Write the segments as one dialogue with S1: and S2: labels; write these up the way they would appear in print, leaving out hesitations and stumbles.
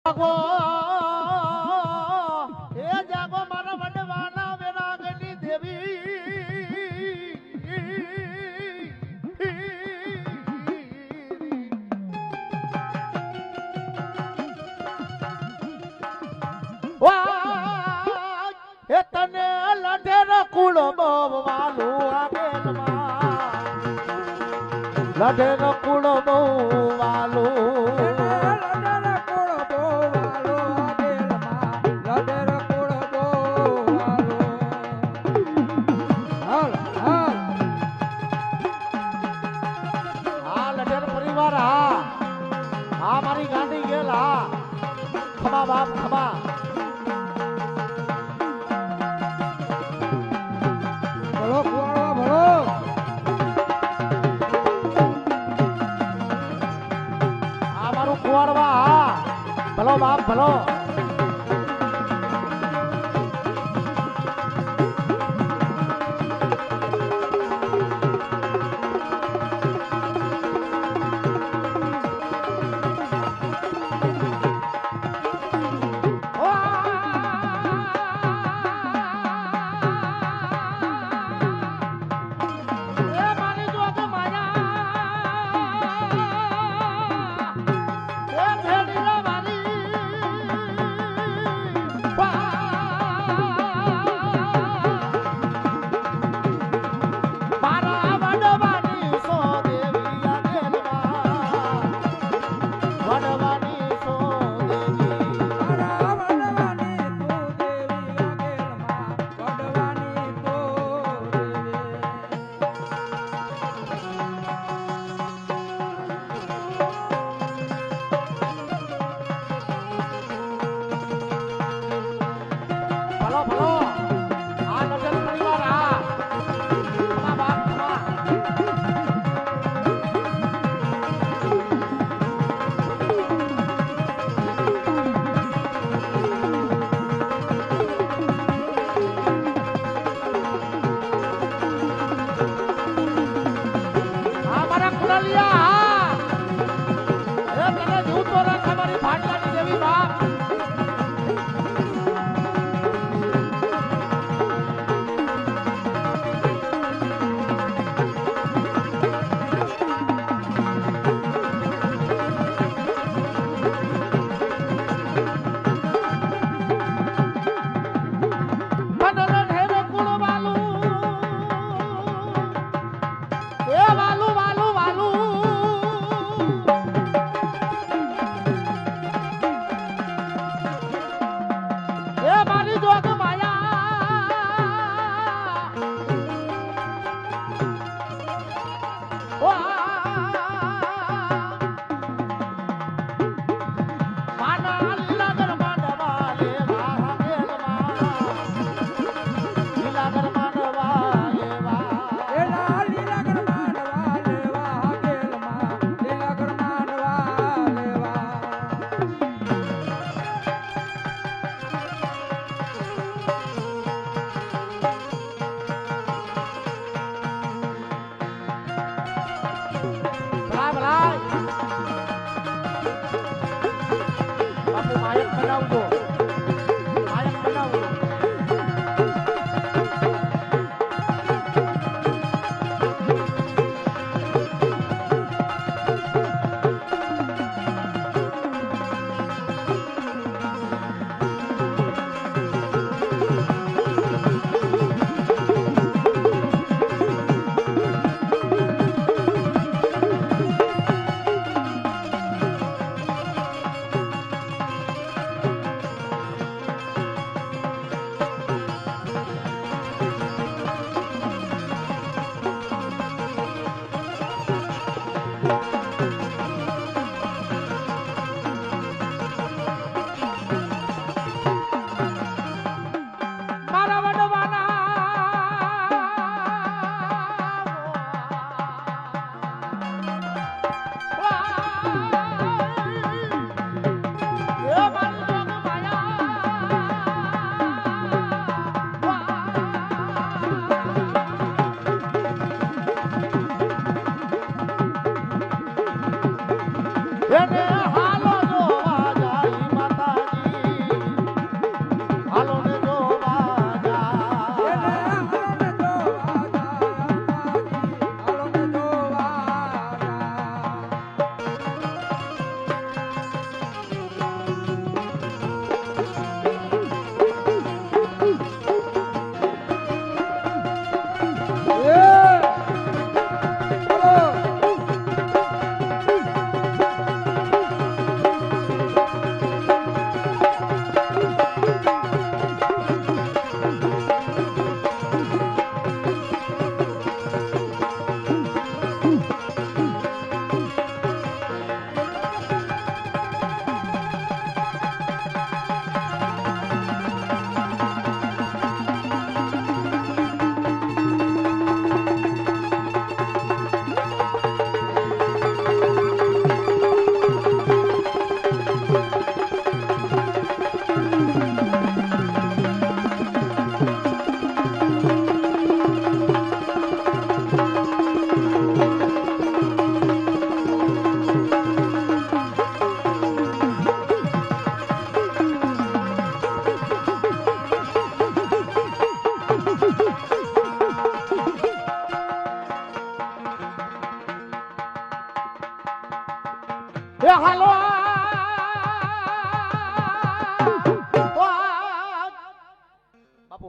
S1: જાગો એ જાગો મારા વડવાના વેરાગની દેવી વા એ તને લઢેર કુળ બવાલું આગેલમાં લઢેર કુળ બવાલું મારી ગાંડી ગયેલ હા ખબા બાપ ખબા ભલો કુવાળવા ભલો આ મારું કુવાળવા હા ભલો બાપ ભલો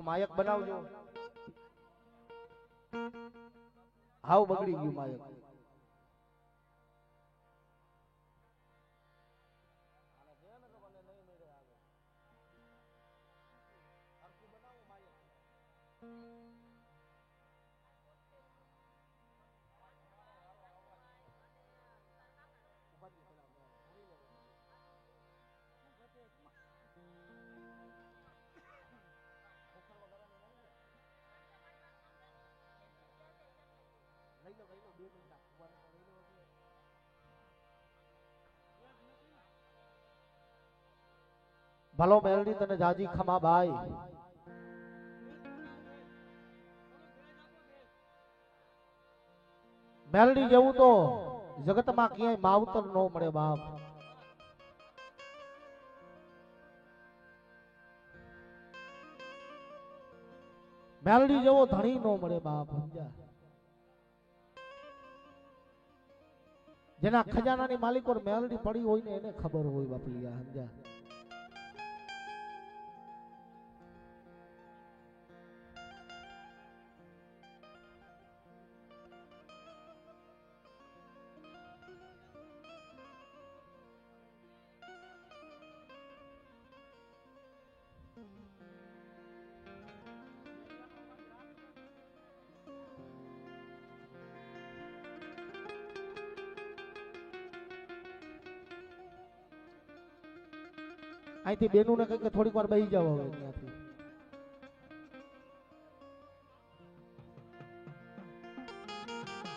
S1: માયક બનાવજો. હાવ બગડી ગયું માયક. ભલો મેલડી તને જાજી ખમા ભાઈ. મેલડી જેવું તો જગતમાં ક્યાંય માવતર ન મળે બાપ. મેલડી જેવો ધણી ન મળે બાપ. સમજ્યા? જેના ખજાનાની માલિક ઓર મેલડી પડી હોય ને એને ખબર હોય બાપલિયા. સમજ્યા? અહીંથી બેનું ને કઈ કે થોડીક વાર બેસી જાવ. હવે ત્યાંથી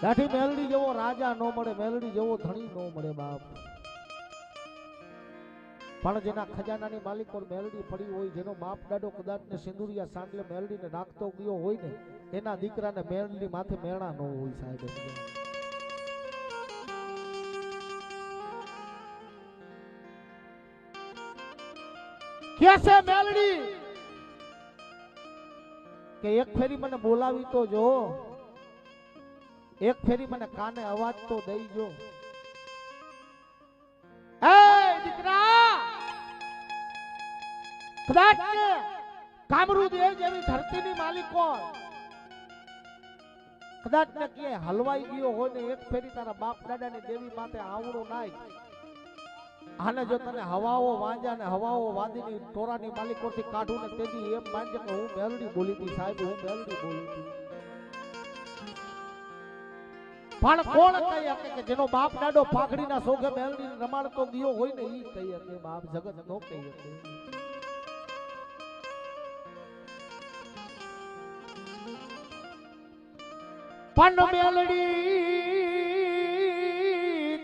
S1: લાઠી મેલડી જેવો રાજા નો મળે, મેલડી જેવો ધણી નો મળે બાપ. પણ જેના ખજાનાની માલિક ઓર મેલડી પડી હોય, જેનો બાપ દાડો કદાચ ને સિંદુરિયા સાંડલે મેલડીને રાખતો ગયો હોય ને, એના દીકરાને મેલડી માથે મેણા ન હોય સાહેબ. કેસે મેલડી કે એક ફેરી મને બોલાવી તો જો, એક ફેરી મને કાને અવાજ તો દઈ જો. એ દીકરા, કદાચ કામરૂ દેવ જેવી ધરતીની માલિકો કદાચ ને ક્યાંય હલવાઈ ગયો હોય ને, એક ફેરી તારા બાપ દાદાની દેવી માથે આવડો નાય. આને જો તને હવાઓ વાંજા ને હવાઓ વાદીની ટોરાની માલિકોથી કાઢું ને તેથી એમ માનજે કે હું મેલડી બોલી હતી સાહેબ, હું મેલડી બોલી હતી. પણ કોણ કહી શકે કે જેનો બાપ દાડો પાઘડીના સોગે મેલડી રમાડતો ગયો હોય ને, ઈ કહી શકે બાપ, જગત નો કહી શકે. પણ મેલડી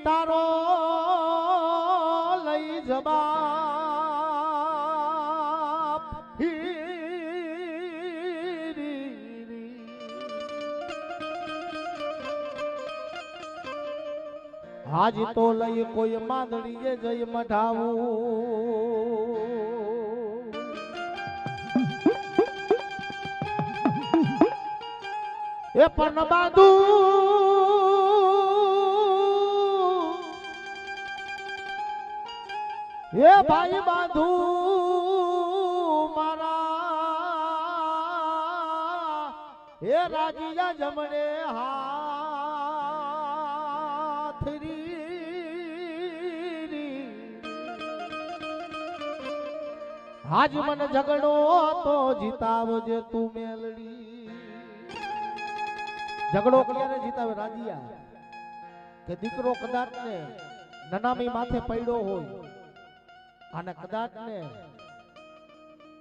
S1: તારો જવાબ હાજી તો લઈ કોઈ માંદડીએ જઈ મઢાવું. એ પણ બાંધુ એ ભાઈ બાંધુ મારા, એ રાજીયા જમણે હાથરી. હાજ મને ઝઘડો તો જીતાવજે તું મેલડી. ઝઘડો ક્યારે જીતાવે રાજીયા? કે દીકરો કદાચ ને નનામી માથે પડ્યો હોય અને કદાચ ને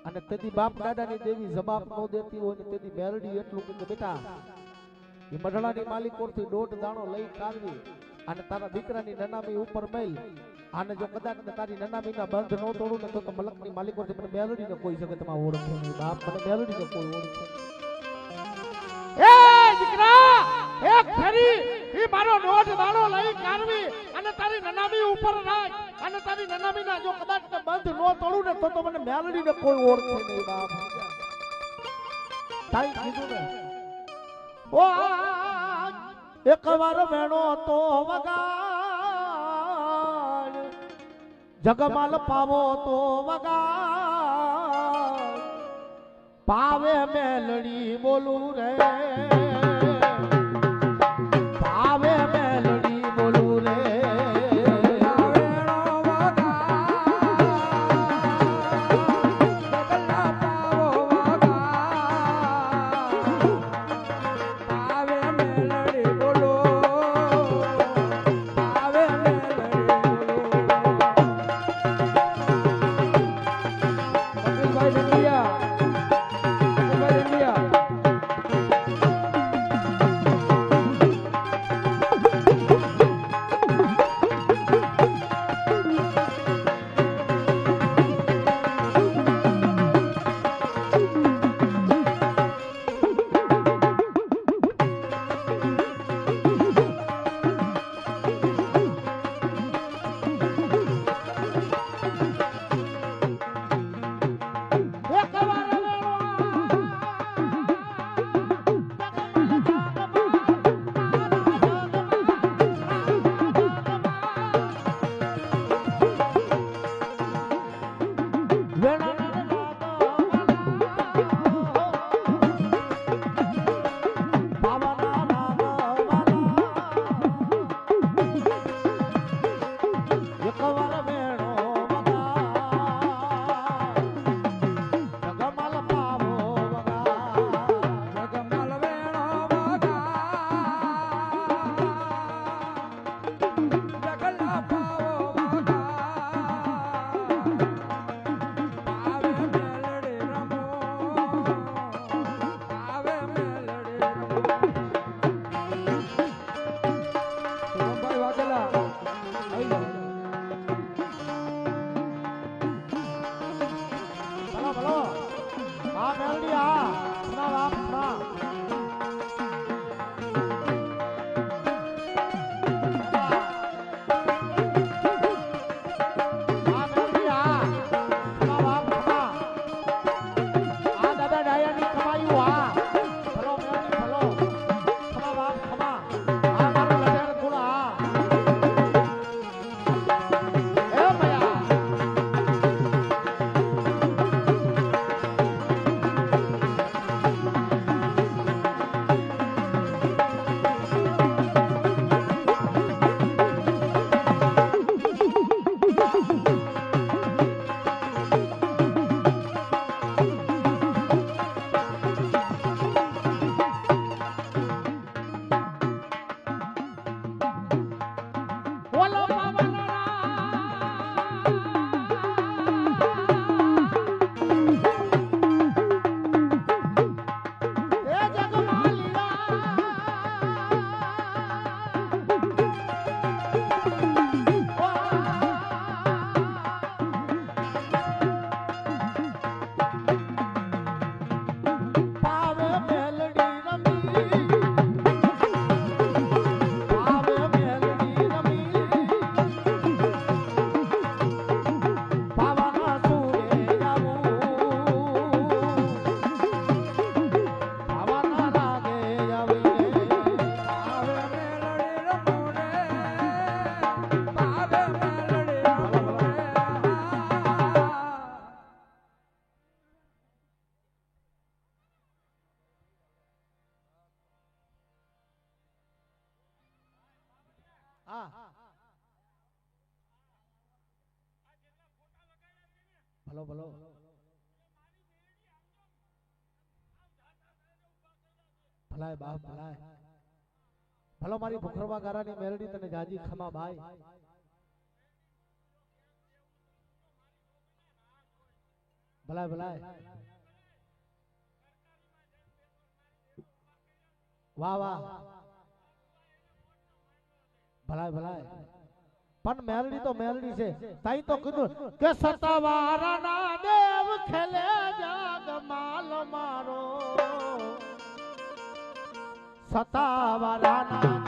S1: અને તેથી બાપ દાદાની દેવી જવાબ ન દેતી હોય ને, તેથી મેલડી એટલું કે બેટા એ મઢડાની માલિકોથી 1.5 દાણો લઈ કાઢવી અને તારા દીકરાની નનામી ઉપર મેલ. આને જો કદાચ ને તારી નનામીના બંધ ન તોડું ને તો મલકની માલિકોથી મને મેલડીને કોઈ શકે તમારે ઓળખે નહીં બાપ, મને મેલડીને કોઈ ઓળખે. એ દીકરા, એક ફેરી ઈ મારો 1.5 દાણો લઈ કાઢવી અને તારી નનામી ઉપર રાખ અને તારી નનામીના જો કદાચ ને બંધ ન તોડું ને તો મને મેલડીને કોઈ ઓળખે નહીં બાપ. તાઈ કીધું ને ઓ એકવાર વેણો તો વગાડ, જગમાલ પાવો તો વગાડ, પાવે મેલડી બોલું રે પાવે મેલડી બોલું રે ભલો ભલો ભલાય બાપ ભલાય ભલો મારી ભુખરવા ગારાની મેલડી તને જાજી ખમા ભાઈ ભલાય ભલાય વાહ વાહ ભલાય ભલાય પણ મેલડી તો મેલડી છે તાઈ તો કીધું કે સતાવારાના દેવ ખેલે જાગ માલ મારો સતાવારાના